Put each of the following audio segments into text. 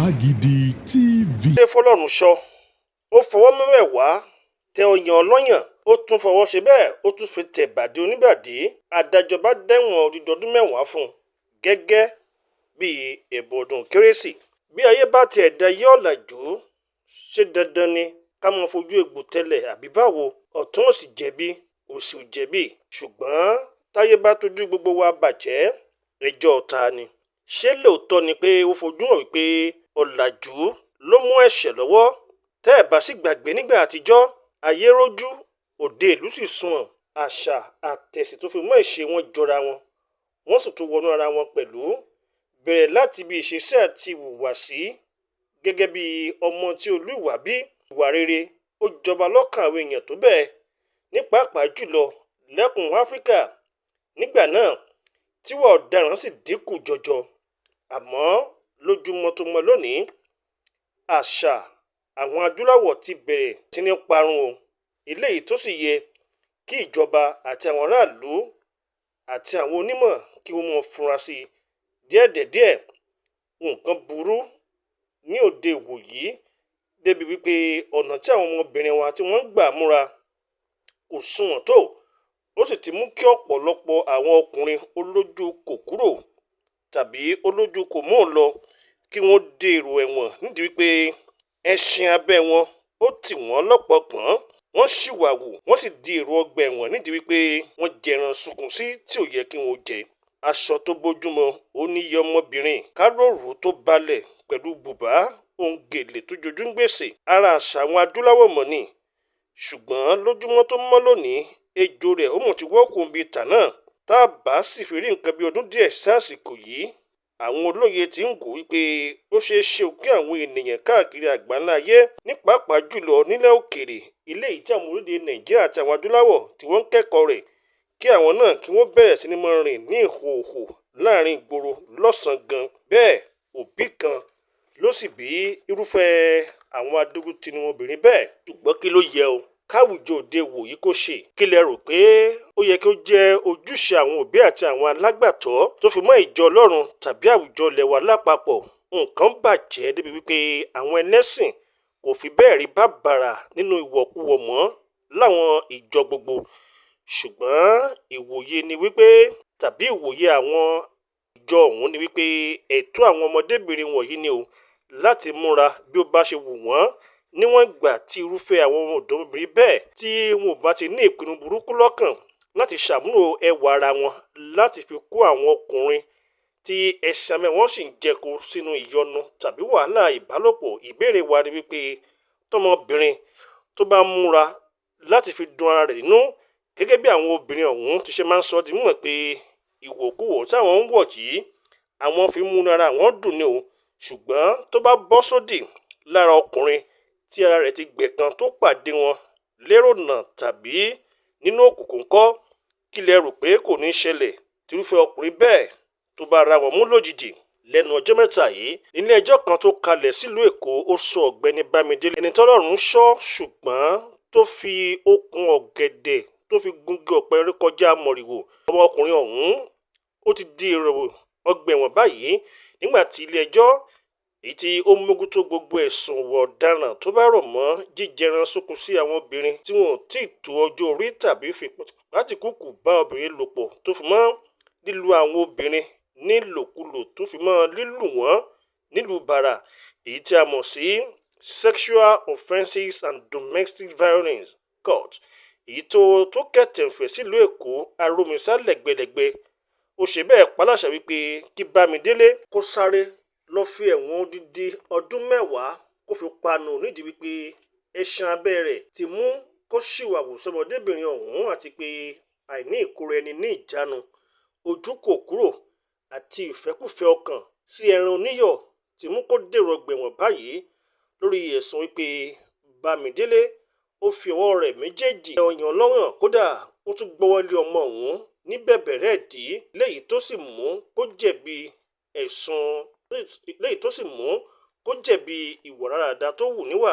Gbàgìdì TV. ṣé fọlọ́run sọ ó fọwọ́ mẹ́wẹ̀ẹ̀wá tẹ ọyàn ọlọ́yàn ó tún fọwọ́ ṣe bẹ́ẹ̀ ó tún fi tẹ̀ bàdí oníbàdí adájọ́ bá dẹ́wọ̀n odidi ọdún mẹ́wàá fún un gẹ́gẹ́ bíi ẹ̀bùn ọdún kérésì. Bí ayé bá tiẹ̀ da yé ọ̀làjú ṣé dandan ni ká máa fojú egbò tẹ́lẹ̀ àbí báwo? Ọ̀tún ò sì jẹ̀bi òsì ò jẹ̀bi, ṣùgbọ́n táyé bá tójú gbogbo wa bàjẹ́ ẹjọ́ ta ni? Ṣé lóòótọ́ ni pé ó fojú hàn wípé ọ̀làjú ló mú ẹ̀ṣẹ̀ lọ́wọ́? Tẹ́ ẹ̀ bá sì gbàgbé nígbà àtijọ́ ayé rójú òde ìlú sì sunwọ̀n, àṣà àtẹ̀sìn tó fi mọ́ ìṣe wọn jọra wọn, wọ́n sì tún wọnú ara wọn pẹ̀lú, bẹ̀rẹ̀ láti bí ìṣesí àti ìhùwàsí. Gẹ́gẹ́ bí ọmọ tí Olúwa bí, ìwà rere ó jọba lọ́kàn àwọn èèyàn tó bẹ́ẹ̀ ní pàápàá jùlọ lẹ́kùn Áfíríkà nígbà náà tíwà ọ̀daràn sì dínkù jọjọ. Àmọ́ lójúmọ́ tó mọ́ lónìí, àṣà àwọn adúláwọ̀ ti bẹ̀rẹ̀ sí ní parun o. Eléyìí tó sì yẹ kí ìjọba àti àwọn aráàlú àti àwọn onímọ̀ kí wọ́n mọ̀ fura sí díẹ̀díẹ̀. Nǹkan burú ní òde ìwòyí débi wípé ọ̀nà tí àwọn ọmọbìnrin wa tí wọ́n ń gbà múra kò sunwọ̀n tó, ó sì ti mú kí ọ̀pọ̀lọpọ̀ àwọn ọkùnrin olójú kòkúrò tàbí olójú kò mú un lọ kí wọ́n dèrò ẹ̀wọ̀n nídìí wípé ẹṣin abẹ́ wọn ó tì wọ́n lọ́pọ̀pọ̀n, wọ́n ṣìwàwù wọ́n sì di èrò ọgbà ẹ̀wọ̀n nídìí wípé wọ́n jẹran sunkún sí tí ò yẹ kí wọ́n jẹ. Aṣọ tó bójúmọ́ ó níyẹ ọmọbìnrin, káròrò tó balẹ̀ pẹ̀lú bùbá ohun gèlè tó jojú ń gbèsè, ara àṣà àwọn adúláwọ̀ mọ̀ ni. Ṣùgbọ́n lójúmọ́ tó mọ́ lónìí, ejò rẹ̀ ó mọ̀ ti wọ́kùn bíi tà náà. Tá a bá sì fi rí nǹkan bí ọdún díẹ̀ sásìkò yìí, àwọn olóye ti ń wò wípé ó ṣeé ṣe kí àwọn ènìyàn káàkiri àgbáńlá ayé ní pàápàá jùlọ nílẹ̀ òkèèrè ilé ìjà àwọn orílẹ̀-èdè Nàìjíríà àti àwọn adúláwọ̀ tí wọ́n ń kẹ́kọ̀ọ́ rẹ̀ kí àwọn náà kí wọ́n bẹ̀rẹ̀ sí ní máa rìn ní ìhòòhò láàrin ìgboro lọ́sàn-án gan. Bẹ́ẹ̀ òbí kan ló sì bí irúfẹ́ àwọn adógúntinú obìnrin bẹ́ẹ̀. Ṣùgbọ́n kí ló yẹ o káwùjọ òde wòyí kó ṣe? Kí lẹ rò pé ó yẹ kí ó jẹ́ ojúṣe àwọn òbí àti àwọn alágbàtọ́ tó fi mọ́ ìjọ Ọlọ́run tàbí àwùjọ ilẹ̀ wa lápapọ̀? Nǹkan bàjẹ́ débi wípé àwọn ẹlẹ́sìn kò fi bẹ́ẹ̀ rí bàbàrà nínú ìwọ̀kuwọ̀ mọ́ láwọn ìjọ gbogbo. Ṣùgbọ́n ìwòye ni wípé tàbí ìwòye àwọn ìjọ ọ̀hún ni wípé ẹ̀tọ́ àwọn ọmọdébìnrin wọ̀nyí ni o láti múra bí ó bá ṣe wù wọ́n níwọ̀n ìgbà tí irúfẹ́ àwọn ọmọdébìnrin bẹ́ẹ̀ tí wọn ò bá ti ní ìpinnu burúkú lọ́kàn láti ṣàmúlò ẹwà ara wọn láti fi kó àwọn ọkùnrin tí ẹṣin amẹ́ wọn sì ń jẹko sínú ìyọnu tàbí wàhálà ìbálòpọ̀. Ìbéèrè wa ni wípé tọmọbìnrin tó bá múra láti fi dun ara rẹ̀ nínú gẹ́gẹ́ bí àwọn obìnrin ọ̀hún ti ṣe máa ń sọ di mímọ̀ pé ìwòkuwò táwọn ń wọ̀ yìí àwọn fi múnú ara àwọn dùn ní o, ṣùgbọ́n tó bá bọ́ sódì lára ọkùnrin tí ara rẹ̀ ti gbẹ̀kan tó pàdé wọn lérònà tàbí nínú òkùnkùn ńkọ́? Kí lẹ rò pé kò ní ṣẹlẹ̀ tírúfẹ́ ọkùnrin bẹ́ẹ̀ tó bá ra wọn mú lójijì? Lẹ́nu ọjọ́ mẹ́ta yìí nílé ẹjọ́ kan tó kalẹ̀ sílùú Èkó ó sọ ọ̀gbẹ́ni Bámidélé ẹni tọ́lọ́run ṣọ́ ṣùgbọ́n tó fi okùn ọ̀gẹ̀dẹ̀ tó fi gungi ọ̀pẹ rékọjá mọ̀rìwò. Ọmọkùnrin ọ̀hún ó ti di èrò ọgbà ẹ̀wọ̀n báyìí nígbà tí ilé ẹjọ́ èyí tí ó mójútó gbogbo ẹ̀sùn ìwà ọ̀daràn tó bá rọ̀ mọ́ jíjẹran sunkún sí àwọn obìnrin tí wọn ò tí ì tó ọjọ́ orí tàbí láti kúkú bá obìnrin lò pọ̀ tó fi mọ́ lílu àwọn obìnrin nílòkulò tó fi mọ́ lílù wọ́n nílùú bàrà èyí tí a mọ̀ sí Sexual Offences and Domestic Violence Court èyí tó kẹ̀tẹ̀ǹfẹ̀ sílùú Èkó aromisa lẹ́gbẹ̀lẹ́gbẹ̀. Ó ṣe bẹ́ẹ̀ paláṣẹ wípé kí Bámidélé kó sáré lọ fi ẹ̀wọ̀n odidi ọdún mẹ́wàá kó fi panu nídìí wípé ẹṣin abẹ́ rẹ̀ ti mú kó ṣìwàwù sọmọdébìnrin ọ̀hún àti pé àìní ìkóra ẹni ní ìjánu, ojú kòkúrò àti ìfẹ́kùfẹ́ ọkàn sí ẹran oníyọ̀ ti mú kó dèrò ọgbà ẹ̀wọ̀n báyìí lórí ẹ̀sùn wípé Bámidélé ó fi ọwọ́ rẹ̀ méjèèjì ọyàn ọlọ́yàn, kódà ó tún gbọ́wọ́ lé ọmọ ọ̀hún ní bẹ̀bẹ̀rẹ̀ ìdí léyìí tó sì mú kó jẹ̀bi ìwà rádaràda tó wù níwà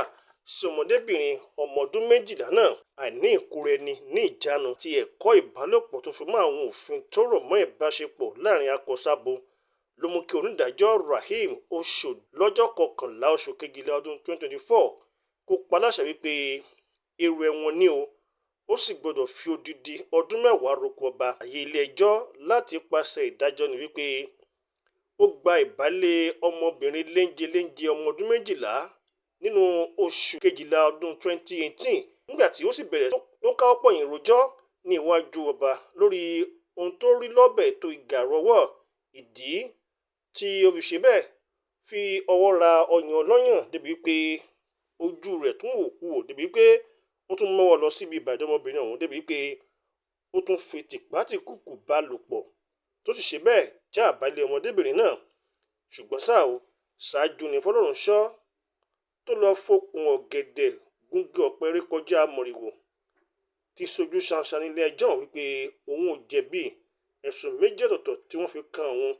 sí ọmọdébìnrin ọmọ ọdún 12 náà. Àìní ìkóra ẹni ní ìjánu ti ẹ̀kọ́ ìbálòpọ̀ tó fi mọ́ àwọn òfin tó rọ̀ mọ́ ìbáṣepọ̀ láàrin akọ-sábo ló mú kí onídàájọ́ Rahim Oshodi lọ́jọ́ 11 oṣù kejìlá ọdún 2024 kó paláṣẹ wípé èrò ẹ̀wọ̀n ni ó sì gbọdọ̀ fi odidi ọdún 10 roko ọba. Àyè ilé-ẹjọ́ láti pàṣẹ ìdájọ́ ni wípé ó gba ìbálé ọmọbìnrin léńjeléńje ọmọ ọdún 12 nínú oṣù kejìlá ọdún 2018 nígbà tí ó sì bẹ̀rẹ̀ tó káwọ́ pọ̀nyìn rojọ́ ní iwájú ọba lórí ohun tó rí lọ́bẹ̀ ètò ìgàrọwọ́ ìdí tí ó fi ṣe bẹ́ẹ̀ fi ọwọ́ ra ọyàn ọlọ́yàn débi pé ojú rẹ̀ tún wò kú débi pé ó tún mọ́wọ́ lọ síbi ìbàdàn ọmọbìnrin ọ̀hún débi pé ó tún fi tìpátìkùkù bá lò pọ̀ tó sì ṣe bẹ́ẹ̀ já àbálẹ̀ ọmọdébìnrin náà. Ṣùgbọ́n ṣá o ṣáájú ní Fọlọ́runṣọ́ tó lọ fokùn ọ̀gẹ̀dẹ̀ gúngé ọ̀pẹ rékọjá mọ̀rìwò ti sojú ṣanṣan nílé ẹjọ́ wípé òun ò jẹ̀bi ẹ̀sùn méjì ọ̀tọ̀ọ̀tọ̀ tí wọ́n fi kan òun,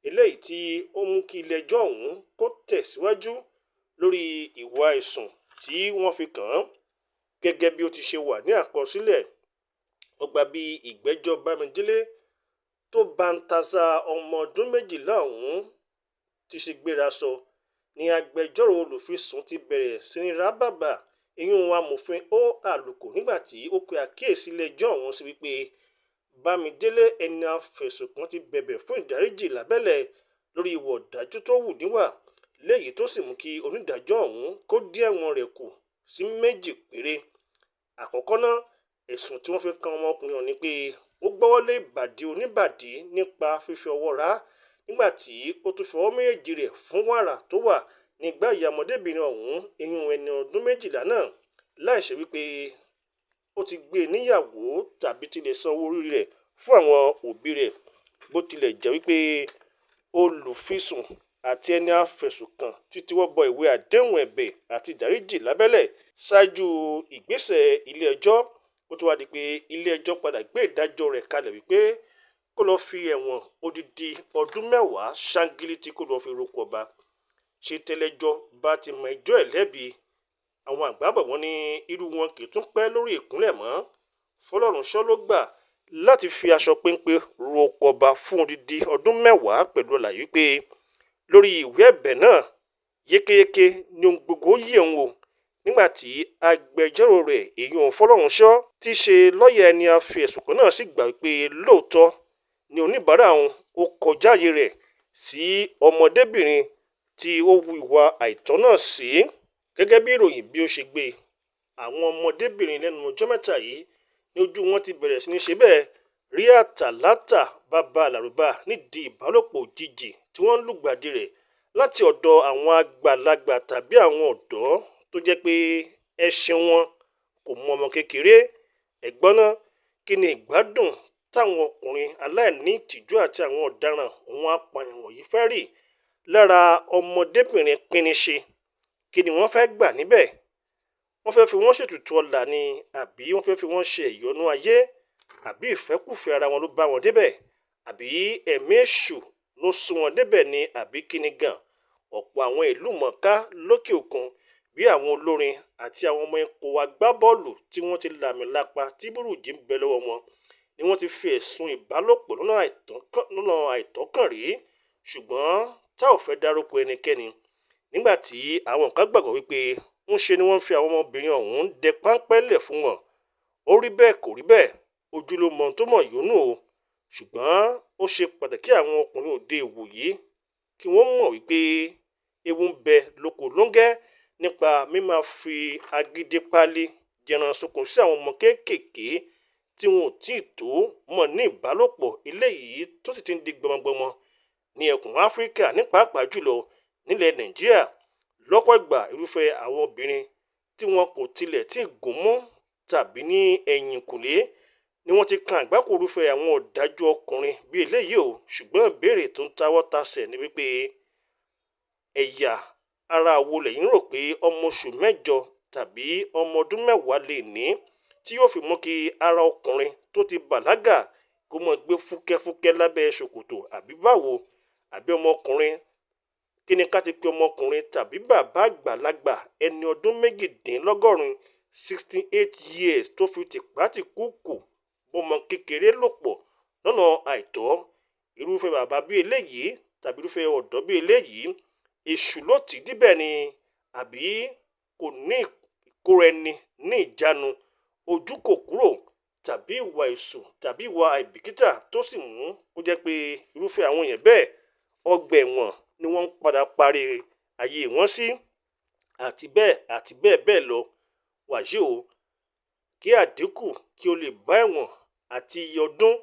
eléyìí tí ó mú kí ilé ẹjọ́ ọ̀hún kó tẹ̀síwájú lórí ìwà ẹ̀sùn tí wọ́n fi kàn án. Gẹ́gẹ́ bí ó ti ṣe wà ní àkọsílẹ̀, ó gba bí ìgbẹ́jọ́ Bámidélé tó bàǹtàṣà ọmọ ọdún 12 ọ̀hún ti ṣe gbéra sọ ní agbẹjọ́rò olùfisùn ti bẹ̀rẹ̀ sí ní rábàbà ìyún amòfin O Àlùkò nígbà tí ó pe àkíyèsí ilé ẹjọ́ ọ̀hún sí wípé Bámidélé ẹni afẹ̀sùnkàn ti bẹ̀bẹ̀ fún ìdáríjì lábẹ́lẹ̀ lórí ìwà ọ̀dájú tó hù níwà, léyìí tó sì mú kí onídàájọ́ ọ̀hún kó dín ẹ̀wọ̀n rẹ̀ kù sí 2 péré. Àkọ́kọ́ náà, ẹ̀sùn tí wọ́n fi kan ọmọkùnrin ọ̀hún ni pé ó gbọ́wọ́lé ìbàdí oníbàdí nípa fífi ọwọ́ rá nígbà tí ó tún fọwọ́ méjèèjì rẹ̀ fún wàrà tó wà nígbà ìyá ọmọdébìnrin ọ̀hún ìyún ẹni ọdún 12 náà láìṣe wípé ó ti gbé e níyàwó tàbí tilẹ̀ san owó orí rẹ̀ fún àwọn òbí rẹ̀, bó tilẹ̀ jẹ́ wípé olùfisùn àti ẹni afẹ̀sùnkàn ti tọwọ́ bọ ìwé àdéhùn ẹ̀bẹ̀ àti ìdáríjì lábẹ́lẹ̀ ṣáájú ìgbésẹ̀ ilé ẹjọ́. Ó tún wá di pé ilé ẹjọ́ padà gbé ìdájọ́ rẹ̀ kalẹ̀ wípé kó lọ́ọ́ fi ẹ̀wọ̀n odidi ọdún 10 ṣáńgílítì kó lọ́ọ́ fi roko ọba. Ṣé tẹ́lẹ̀jọ́ bá ti mọ ẹjọ́ ẹ̀ lẹ́bi, àwọn àgbà bọ̀ wọ́n ní irú wọn kì í tún pẹ́ lórí ìkúnlẹ̀ mọ́. Fọlọ́runṣọ́ ló gbà láti fi aṣọ péńpé roko ọba fún odidi ọdún 10 pẹ̀lú àlàyé pé lórí ìwé ẹ̀bẹ̀ náà yékéyéké ni ohun gbogbo yẹ̀ ń wò nígbàtí agbẹjọ́rò rẹ̀ èèyàn Fọlọ́runṣọ́ ti ṣe lọ́ọ̀yà ẹni afẹ̀sùnkàn náà sì gbà pé lóòótọ́ ni oníbàárà òun ó kọjá àyè rẹ̀ sí ọmọdébìnrin tí ó hu ìwà àìtọ́ náà sí. Gẹ́gẹ́ bí ìròyìn bí ó ṣe gbé, àwọn ọmọdébìnrin lẹ́nu ọjọ́ mẹ́ta yìí ní ojú wọn ti bẹ̀rẹ̀ sí ní ṣe bẹ́ẹ̀ rí àtàlátà bàbá àlàrúbá nídìí ìbálòpọ̀ òjijì tí wọ́n ń lùgbàdì rẹ̀ láti ọ̀dọ̀ àwọn àgbàlagbà tàbí àwọn ọ̀dọ́ tó jẹ́ pé ẹṣin wọn kò mọ ọmọ kékeré. Ẹ̀gbọ́n náà, kí ni ìgbádùn táwọn ọkùnrin aláìní ìtìjú àti àwọn ọ̀daràn wọn apààyàn wọ̀nyí fẹ́ rí lára ọmọdébìnrin píníṣe? Kí ni wọ́n fẹ́ gbà níbẹ̀? Wọ́n fẹ́ fi wọ́n ṣètùtù ọlà ni àbí wọ́n fẹ́ fi wọ́n ṣe ìyọnú ayé? Àbí ìfẹ́kùfẹ́ ara wọn ló bá wọn débẹ̀? Àbí ẹ̀mí èṣù ló sún wọn débẹ̀ ni àbí kíni gan? Ọ̀pọ̀ àwọn ìlú mọ̀ọ́ká lókè òkun bí àwọn olórin àti àwọn ọmọ ikọ̀ agbábọ́ọ̀lù tí wọ́n ti làmìlapa tí burújí ń bẹ lọ́wọ́ wọn ni wọ́n ti fi ẹ̀sùn ìbálòpọ̀ lọ́nà àìtọ́kàn rí, ṣùgbọ́n tá ò fẹ́ dárúkọ ẹnikẹ́ni nígbà tí àwọn kan gbàgbọ́ wípé ń ṣe ni wọ́n fi àwọn ọmọbìnrin ọ̀hún dẹ páńpẹ́ lẹ̀ fún wọn. Ó rí bẹ́ẹ̀ kò rí bẹ́ẹ̀, ojú ló mọ tó mọ̀ yónú o, ṣùgbọ́n ó ṣe pàtàkì àwọn ọkùnrin òde ìwòyí kí wọ́n mọ̀ wípé ewu ń bẹ lóko lóńgẹ́ nípa mímáa fi agídí pálí jẹran sunkún sí àwọn ọmọ kéékèèké tí wọn ò tí ì tó mọ̀ ní ìbálòpọ̀ eléyìí tó sì ti ń di gbọmọgbọmọ ní ẹkùn Áfíríkà ní pàápàá jùlọ nílẹ̀ Nàìjíríà. Lọ́pọ̀ ìgbà irúfẹ́ àwọn obìnrin tí wọn kò tilẹ̀ tí ì gún mọ́ tàbí ní ẹ̀yìnkùlé ni wọ́n ti kan àgbákò irúfẹ́ àwọn ọ̀dájú ọkùnrin bíi eléyìí o. Ṣùgbọ́n ìbéèrè tó ń táwọ́ tasẹ̀ ni wípé ẹ̀yà ara wo lẹ̀yin rò pé ọmọ oṣù 8 tàbí ọmọ ọdún 10 lè ní tí yóò fi mú kí ara ọkùnrin tó ti bàlágà kó mọ̀ gbé fúkẹ́fúkẹ́ lábẹ́ ṣòkòtò àbí báwo? Àbí ọmọkùnrin, kí ni ká ti pe ọmọkùnrin tàbí bàbá àgbàlagbà ẹni ọdún 180 68 years tó fi tìpátìkúùkù bọ́mọ kékeré lò pọ̀ lọ́nà àìtọ́? Irúfẹ́ bàbá bíi eléyìí tàbí irúfẹ́ ọ̀dọ́ bí eléyìí èṣù ló tì í díbẹ̀ ni àbí kò ní ìkóra ẹni ní ìjánu, ojú kò kúrò, tàbí ìwà èṣù tàbí ìwà àìbìkítà tó sì mú kó jẹ́ pé irúfẹ́ àwọn èèyàn bẹ́ẹ̀ ọgbà ẹ̀wọ̀n ni wọ́n ń padà parí ayé wọn sí àti bẹ́ẹ̀ bẹ́ẹ̀ lọ. Wàyí o, kí àdínkù kí ó lè bá ẹ̀wọ̀n àti iye ọdún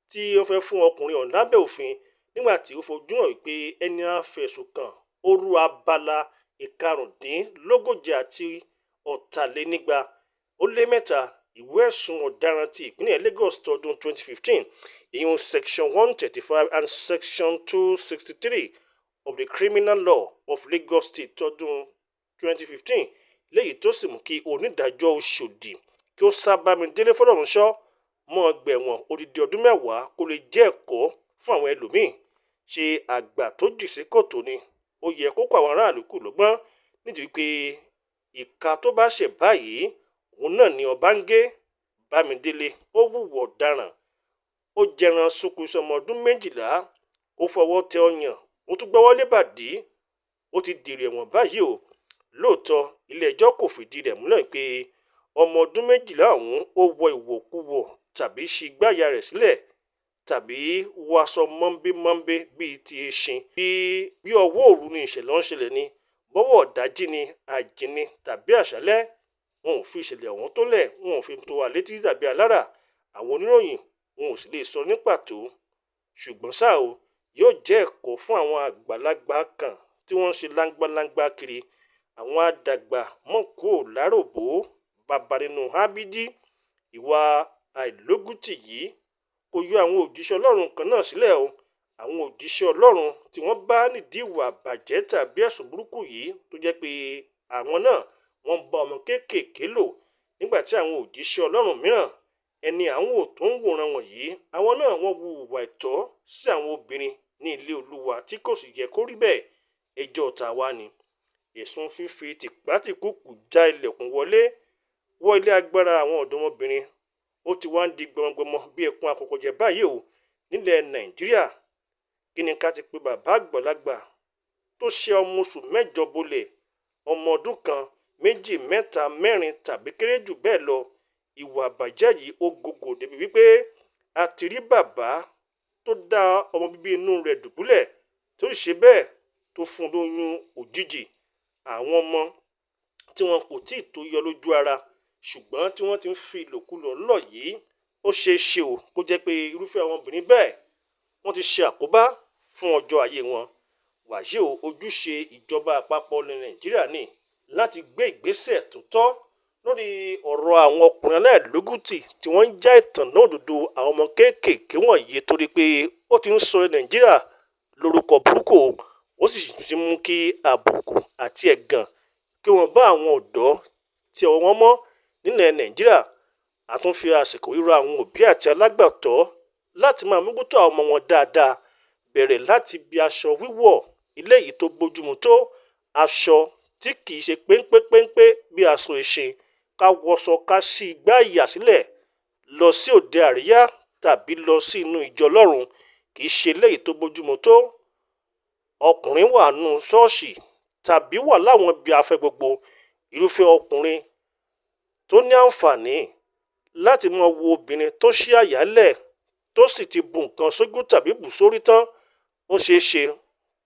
tí ó fẹ́ fún ọkùnrin ọ̀hún lábẹ́ òfin nígbà tí ó fojú hàn wípé ẹni á fẹ̀sùn kàn ó rú abala ìkarùndínlógójì àti ọ̀tàlénígba ó lé mẹ́ta ìwé ẹ̀sùn ọ̀daràn ti ìpínlẹ̀ Lagos tọdún 2015 ìyún section 135 and section 263 of the criminal law of Lagos State tọdún 2015 léyìí tó sì mú kí onídàájọ́ Oṣòdì kí ó sá Bámidélé Fọlọ́runṣọ́ mọ́ ọgbà ẹ̀wọ̀n odidi ọdún 10 kó lè jẹ́ ẹ̀kọ́ fún àwọn ẹlòmíín. Ṣe àgbà tó jì sí kòtò ni ó yẹ kó kọ́ àwọn aráàlú kù lọ́gbọ́n nítorí pé ìka tó bá ṣẹ̀ báyìí òun náà ni ọba ń gé. Bámidélé ó wùwọ̀ ọ̀daràn, ó jẹran sunkún sọmọ ọdún 12, ó fọwọ́ tẹ ọyàn, ó tún gbọ́wọ́ lébàdí, ó ti dèrò ẹ̀wọ̀n báyìí o. Lóòótọ́ ilé-ẹjọ́ kò fìdí rẹ̀ múlẹ̀ pé ọmọ ọdún 12 ọ̀hún ó wọ ìwọ̀kuwọ̀ tàbí ṣí gbáyà rẹ̀ sílẹ̀ tàbí wọ aṣọ mọ́ńbé bíi ti eṣin. Bí ọwọ́ òru ni ìṣẹ̀lẹ̀ ń ṣẹlẹ̀ ni, bọ́wọ́ ọ̀dájí ni, àjìní tàbí àṣálẹ́, wọn ò fi ìṣẹ̀lẹ̀ ọ̀hún tó lẹ̀, wọn ò fi tó wa létí tàbí alára. Àwọn oníròyìn wọn ò sì lè sọ ní pàtó. Ṣùgbọ́n ṣá o, yóò jẹ́ ẹ̀kọ́ fún àwọn àgbàlagbà kan tí wọ́n ń ṣe láńgbáláńgbá kiri. Àwọn àdàgbà mọ̀kú ò láròbó bàbá nínú ábídí. Ìwà àìlójútì yìí kò yọ àwọn òjíṣẹ́ Ọlọ́run kan náà sílẹ̀ o. Àwọn òjíṣẹ́ Ọlọ́run tí wọ́n bá nídìí ìwà bàjẹ́ tàbí ẹ̀sùn burúkú yìí tó jẹ́ pé àwọn náà wọ́n bá ọmọ kéékèèké lò nígbà tí àwọn òjíṣẹ́ Ọlọ́run mìíràn ẹni àwọn ò tó ń wòran wọ̀nyí àwọn náà wọ́n wu ìwà ẹ̀tọ́ sí àwọn obìnrin ní ilé Olúwa tí kò sì yẹ kó rí bẹ́ẹ̀. Ẹjọ́ tàwa ni. Ẹ̀sùn fífi tìpátìkúùkù já ilẹ̀kùn wọlé wọ ilé agbára àwọn ọ̀dọ́mọbìnrin ó ti wá ń di gbọmọgbọmọ bí ẹkùn àkọ́kọ́jẹ báyìí o nílẹ̀ Nàìjíríà. Kí ni ká ti pe bàbá àgbàlagbà tó ṣe ọmọ oṣù 8 bolẹ̀, ọmọ ọdún kan, 2, 3, 4 tàbí kéré jù bẹ́ẹ̀ lọ? Ìwà àbàjẹ́ yìí ó gògò débi wípé a ti rí bàbá tó dá ọmọ bíbí inú rẹ̀ dùbúlẹ̀ tó sì ṣe bẹ́ẹ̀ tó fún lóyún òjijì. Àwọn ọmọ tí wọn kò tí ì tó yọ lójú ara ṣùgbọ́n tí wọ́n ti ń fi ìlòkulò lọ̀ yìí ó ṣeé ṣe o kó jẹ́ pé irúfẹ́ àwọn obìnrin bẹ́ẹ̀ wọ́n ti ṣe àkóbá fún ọjọ́ ayé wọn. Wàyí o, ojúṣe ìjọba àpapọ̀ ilẹ̀ Nàìjíríà ní láti gbé ìgbésẹ̀ tó tọ́ lórí ọ̀rọ̀ àwọn ọkùnrin aláìlójútì tí wọ́n ń já ìtànná òdodo àwọn ọmọ kéékèèké wọ̀nyí torí pé ó ti ń sọ Nàìjíríà lórúkọ burúkú ó sì ti mú kí àbùkù àti ẹ̀gàn kí wọ́n bá àwọn ọ̀dọ́ tí ọwọ́ wọn mọ́ nílẹ̀ Nàìjíríà. A tún fi àsìkò rírọ àwọn òbí àti alágbàtọ́ láti máa mójútó àwọn ọmọ wọn dáadáa, bẹ̀rẹ̀ láti bí aṣọ wíwọ̀ eléyìí tó bójúmu tó, aṣọ tí kìí ṣe péńpé bí aṣọ ìṣin, ká wọṣọ ká sí igbá ìyà sílẹ̀ lọ sí òde àríyá tàbí lọ sí inú ìjọ Ọlọ́run kìí ṣe eléyìí tó bójúmu tó. Ọkùnrin wà nù ṣọ́ọ̀ṣì tàbí wà láwọn ibi afẹ́ gbogbo. Irúfẹ́ ọkùnrin tó ní àǹfààní láti máa wo obìnrin tó ṣí àyálẹ̀ tó sì ti bu nǹkan sójú tàbí bù sórí tán, ó ṣeé ṣe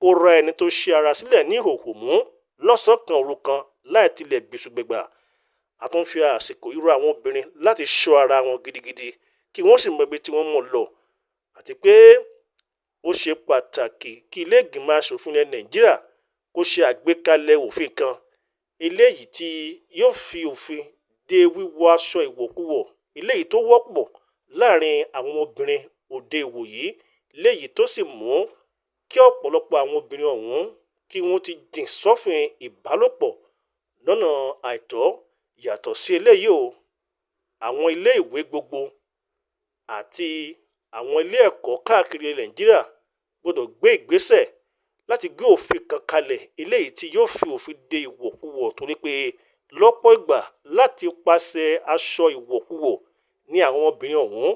kó ra ẹni tó ṣí ara sílẹ̀ ní ìhòhò mú lọ́sàn-án kan òru kan láì tilẹ̀ bìṣùgbẹ̀gbà. A tún fi àsìkò irú àwọn obìnrin láti ṣọ́ ara wọn gidigidi kí wọ́n sì mọ ibi tí wọ́n mọ̀ lọ, àti pé ó ṣe pàtàkì kí ilé ìgbìmọ̀ aṣòfin ilẹ̀ Nàìjíríà kó ṣe àgbékalẹ̀ òfin kan eléyìí tí yóò fi òfin de wíwọ aṣọ ìwọ̀kuwọ̀ eléyìí tó wọ́pọ̀ láàrin àwọn obìnrin òde ìwòyí, léyìí tó sì mú kí ọ̀pọ̀lọpọ̀ àwọn obìnrin ọ̀hún kí wọ́n ti jìn sọ́fìn ìbálòpọ̀ lọ́nà àìtọ́. Yàtọ̀ sí eléyìí o, àwọn ilé ìwé gbogbo àti àwọn ilé ẹ̀kọ́ káàkiri Nàìjíríà gbọ́dọ̀ gbé ìgbésẹ̀ láti gbé òfin kan kalẹ̀ eléyìí tí yóò fi òfin de ìwọ̀kuwọ̀ torí pé lọ́pọ̀ ìgbà láti pàṣẹ aṣọ ìwọ̀kuwọ̀ ní àwọn obìnrin ọ̀hún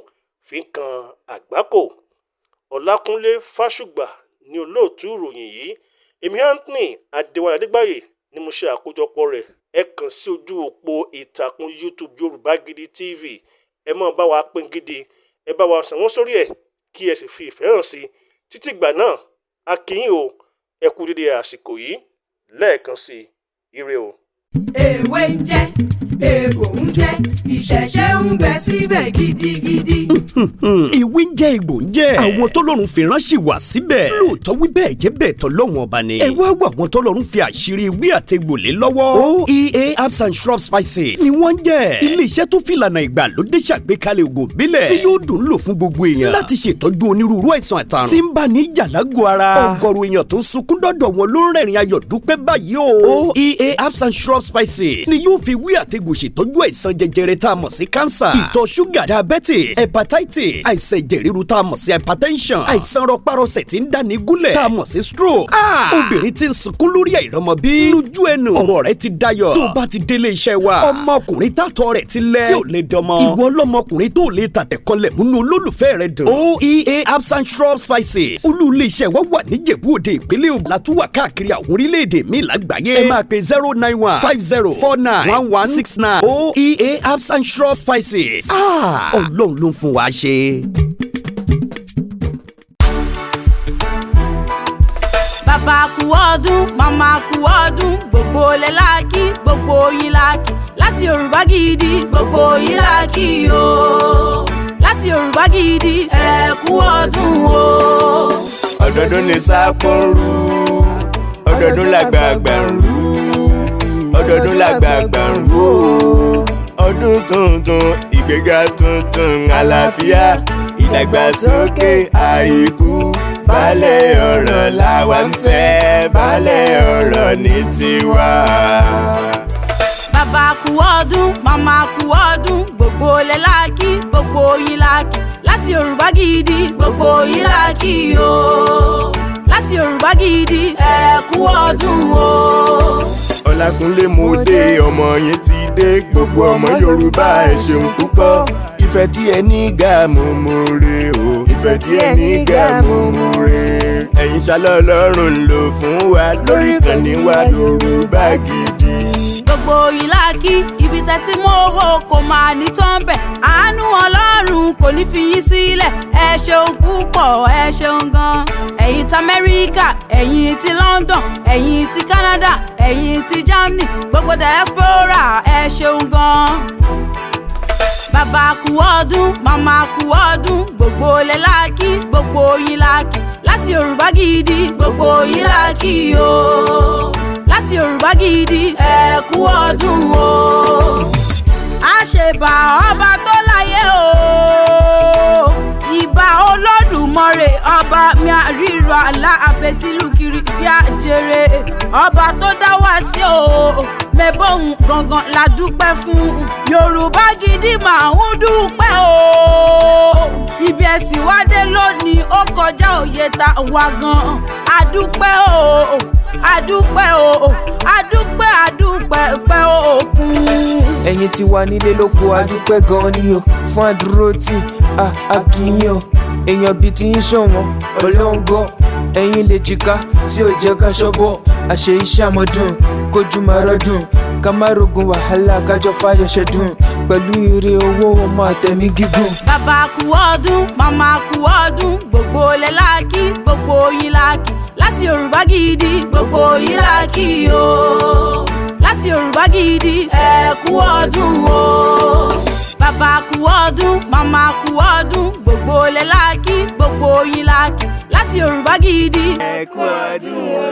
fi ń kan àgbákò. Ọlákúnlé Fásùgbà ní olóòtú ìròyìn yìí. Èmi Anthony Adéwálé Adégbáyé ni mo ṣe àkójọpọ̀ rẹ̀. Ẹ kàn sí ojú òpó ìtàkùn YouTube Yorùbá Gidi TV. Ẹ máa bá wa pín gidi, ẹ bá wa sanwó sórí ẹ̀ kí ẹ sì fi ìfẹ́ hàn sí. Títí ìgbà náà, a kí yín o, ẹ kú dédé àsìkò yìí. Lẹ́ẹ̀kan sí ire o. Èwe ń jẹ́, èbò ń jẹ́, ìṣẹ̀ṣe ń bẹ síbẹ̀ gidigidi. Ìwé ń jẹ́ egbò ń jẹ́. Àwọn tọ́lọ́run fi ránṣẹ́ wá síbẹ̀. Lóòótọ́ wí bẹ́ẹ̀ jẹ́ bẹ́ẹ̀ tọ́lọ́run ọba ni. Ẹ wá wá àwọn tọ́lọ́run fi àṣírí ewé àtegbò lé lọ́wọ́. OEA Herbs and Shrub Spices ni wọ́n ń jẹ́. Ilé-iṣẹ́ tó fi ìlànà ìgbàlódé ṣàgbékalẹ̀ ògùn ìbílẹ̀ tí yóò dùn lò fún gbogbo èèyàn láti ṣètọ́jú onírúurú àìsàn àtàrùn tí ń bá ní ìjà lágọ̀ọ́ ara. Ọ̀gọ̀rọ̀ èèyàn tó ń sunkún dọ́dọ̀ wọn ló ń rẹ́rìn ayọ̀ dúpẹ́ báyìí o. OEA Herbs and Shrub Spices ni yóò fi wí àtegbò ṣètọ́jú àìsàn jẹjẹrẹ tá a mọ̀ sí cancer, ìtọ̀ ṣúgà, diabetes, hepatitis, àìsàn ẹ̀jẹ̀ ríru tá a mọ̀ sí hypertension, àìsàn rọpárọsẹ̀ tí ń dáni gúnlẹ̀ tá a mọ̀ sí stroke. Obìnrin tí ń sunkún lórí àìrọ́mọbí lójú ẹnu ọ̀rọ̀ rẹ̀ ti dayọ̀ tó bá ti délé iṣẹ́ wa. Ọmọkùnrin tàtọ̀ rẹ̀ ti lẹ̀ tí ò lè dọmọ. Ìwọ ọlọ́mọkùnrin tó lè tàtẹ̀kọlẹ̀ múnú olólùfẹ́ rẹ̀ dùn. OEA Herbs and Shrub Spices olú ilé iṣẹ́ wa wà ní Ìjẹ̀bú-Òde ìpínlẹ̀ Ògùn látúwà káàkiri àwọn orílẹ̀-èdè míì lágbàáyé. Ẹ máa pe 09150491169. OEA Herbs and Shrub Spices. Ọlọ́run ló ń fún wa ṣe. Bàbá kú ọdún, màmá kú ọdún, gbogbo ilẹ̀ láàkì, gbogbo yín láàkì. Láti Yorùbá Gidi, gbogbo yín láàkì o. Láti Yorùbá Gidi, ẹ kú ọdún o. Ọdọọdún ni sápò ń rú, ọdọọdún làgbààgbà ń rú, ọdọọdún làgbààgbà ń rú o. Ọdún tuntun, ìgbéga tuntun, àlàáfíà, ìdàgbàsókè, àìkú. Baálẹ̀ ọ̀rọ̀ làwa ń fẹ́, baálẹ̀ ọ̀rọ̀ ní tiwa. Bàbá kú ọdún, màmá kú ọdún, gbogbo ilẹ̀ láàkì, gbogbo yín láàkì. Láti Yorùbá Gidi, gbogbo yín láàkì o. Láti Yorùbá Gidi, ẹ kú ọdún o. Ọlákúnlé mo dé, ọmọ yín ti dé, gbogbo ọmọ Yorùbá ẹ ṣeun púpọ̀. Ìfẹ́ tí ẹ ní ga mo mọ̀re o, ìfẹ́ tí ẹ ní ga mo mọ̀re. Ẹ̀yin ṣálọ́ Ọlọ́run lò fún wa lórí ìkànnì wa Yorùbá Gidi. Gbogbo yín láàkì, ibi tẹ́tí mọ́wọ́ kò máa ní tán bẹ̀. Àánú Ọlọ́run kò ní fi yín sílẹ̀. Ẹ ṣeun púpọ̀, ẹ ṣeun gan. Ẹ̀yin ti Amẹ́ríkà, ẹ̀yin ti London, ẹ̀yin ti Canada, ẹ̀yin ti Germany, gbogbo diaspora ẹ ṣeun gan. Bàbá kú ọdún, màmá kú ọdún, gbogbo ilẹ̀ láàkì, gbogbo yín láàkì. Láti Yorùbá Gidi, gbogbo yín láàkì o. Láti Yorùbá Gidi, ẹ kú ọdún o. Àṣebà ọba tó láyé o. Ìbà Olódùmarè ọba mi àríra àlá àbẹ̀sílù kiri bí àjèrè. Ọba tó dá wá sí o. Mẹ́bọ̀hún gangan la dúpẹ́ fún. Yorùbá Gidi máa ń dúpẹ́ o. Ibi ẹ̀sìn wá dé lónìí ó kọjá òye ta wá gan. Adúpẹ́ o, adúpẹ́ o, adúpẹ́ pẹ́ òkun. Ẹ̀yin tí wà nílé lóko adúpẹ́ gan ni o fún àdúrótì àkíyàn o. Èèyàn bíi ti ń ṣọ̀wọ́n ọlọ́ngbọ́. Ẹ̀yin lè jìká tí ò jẹ́ ká ṣọ́bọ̀. Àṣẹ iṣẹ́ àmọ́dún kojú máa rọ́dún. Ká má rogun wàhálà kájọ fáyọ̀ ṣẹ́dún. Pẹ̀lú ire owó ọmọ àtẹ̀mí gígùn. Bàbá kú ọdún, màmá kú ọdún, gbogbo ilẹ̀ láàkì, gbogbo yín láàkì. Láti Yorùbá Gidi, gbogbo yín láàkì o. Láti Yorùbá Gidi, ẹ kú ọdún o. Bàbá kú ọdún, màmá kú ọdún, gbogbo ilẹ̀ láàkì, gbogbo yín láàkì. Láti Yorùbá Gidi, ẹ kú ọdún o.